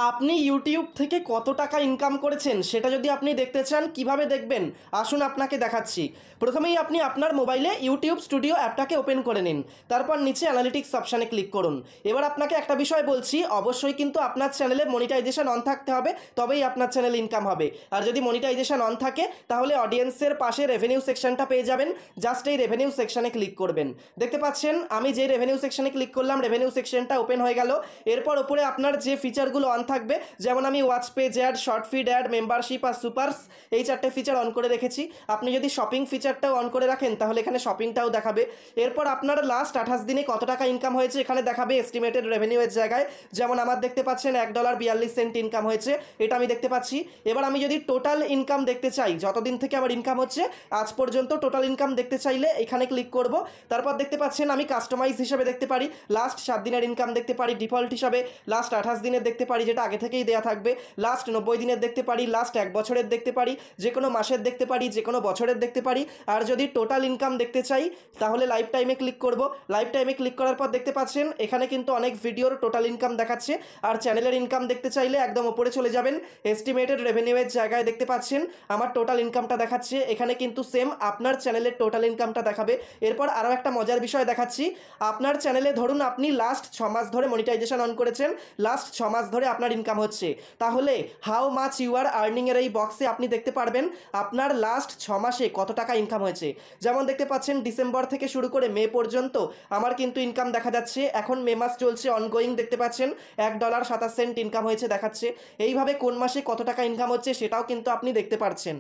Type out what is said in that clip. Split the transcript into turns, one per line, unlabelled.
আপনি ইউটিউব থেকে কত টাকা ইনকাম করেছেন সেটা যদি আপনি দেখতে চান কিভাবে দেখবেন আসুন আপনাকে দেখাচ্ছি। প্রথমেই আপনি আপনার মোবাইলে ইউটিউব স্টুডিও অ্যাপটাকে ওপেন করে নিন, তারপর নিচে অ্যানালিটিক্স অপশানে ক্লিক করুন। এবার আপনাকে একটা বিষয় বলছি, অবশ্যই কিন্তু আপনার চ্যানেলে মনিটাইজেশন অন থাকতে হবে, তবেই আপনার চ্যানেল ইনকাম হবে। আর যদি মনিটাইজেশন অন থাকে তাহলে অডিয়েন্সের পাশে রেভিনিউ সেকশনটা পেয়ে যাবেন, জাস্ট এই রেভিনিউ সেকশনে ক্লিক করবেন। দেখতে পাচ্ছেন আমি যে রেভিনিউ সেকশনে ক্লিক করলাম রেভিনিউ সেকশনটা ওপেন হয়ে গেল। এরপর ওপরে আপনার যে ফিচারগুলো অন থাকবে, যেমন আমি watch page ad, short feed ad, membership আর সুপারস, এই চারটে ফিচার অন করে রেখেছি। আপনি যদি শপিং ফিচারটাও অন করে রাখেন তাহলে এখানে শপিংটাও দেখাবে। এরপর আপনার লাস্ট 28 দিনে কত টাকা ইনকাম হয়েছে এখানে দেখাবে এস্টিমেটেড রেভিনিউয়ের জায়গায়। যেমন আমার দেখতে পাচ্ছেন $1.42 ইনকাম হয়েছে, এটা আমি দেখতে পাচ্ছি। এবার আমি যদি টোটাল ইনকাম দেখতে চাই, যতদিন থেকে আমার ইনকাম হচ্ছে আজ পর্যন্ত টোটাল ইনকাম দেখতে চাইলে এখানে ক্লিক করব। তারপর দেখতে পাচ্ছেন আমি কাস্টমাইজ হিসেবে দেখতে পারি, লাস্ট 7 দিনের ইনকাম দেখতে পারি, ডিফল্ট হিসাবে লাস্ট 28 দিনের দেখতে পারি যেটা আগে থেকেই দেওয়া থাকবে, লাস্ট 90 দিনের দেখতে পারি, লাস্ট 1 বছরের দেখতে পারি, যে কোনো মাসের দেখতে পারি, যে কোনো বছরের দেখতে পারি। আর যদি টোটাল ইনকাম দেখতে চাই তাহলে লাইফ টাইমে ক্লিক করব। লাইফ টাইমে ক্লিক করার পর দেখতে পাচ্ছেন এখানে কিন্তু অনেক ভিডিওর টোটাল ইনকাম দেখাচ্ছে। আর চ্যানেলের ইনকাম দেখতে চাইলে একদম উপরে চলে যাবেন, এস্টিমেটেড রেভিনিউয়ের জায়গায় দেখতে পাচ্ছেন আমার টোটাল ইনকামটা দেখাচ্ছে। এখানে কিন্তু সেম আপনার চ্যানেলের টোটাল ইনকামটা দেখাবে। এরপর আরও একটা মজার বিষয় দেখাচ্ছি, আপনার চ্যানেলে ধরুন আপনি লাস্ট 6 মাস ধরে মনিটাইজেশন অন করেছেন, লাস্ট 6 মাস ধরে আপনার ইনকাম হচ্ছে, তাহলে হাউ মাচ ইউ আর আর্নিংয়ের এই বক্সে আপনি দেখতে পারবেন আপনার লাস্ট 6 মাসে কত টাকা ইনকাম হয়েছে। যেমন দেখতে পাচ্ছেন ডিসেম্বর থেকে শুরু করে মে পর্যন্ত আমার কিন্তু ইনকাম দেখা যাচ্ছে। এখন মে মাস চলছে, অনগোয়িং দেখতে পাচ্ছেন $1.27 ইনকাম হয়েছে দেখাচ্ছে। এইভাবে কোন মাসে কত টাকা ইনকাম হচ্ছে সেটাও কিন্তু আপনি দেখতে পারছেন।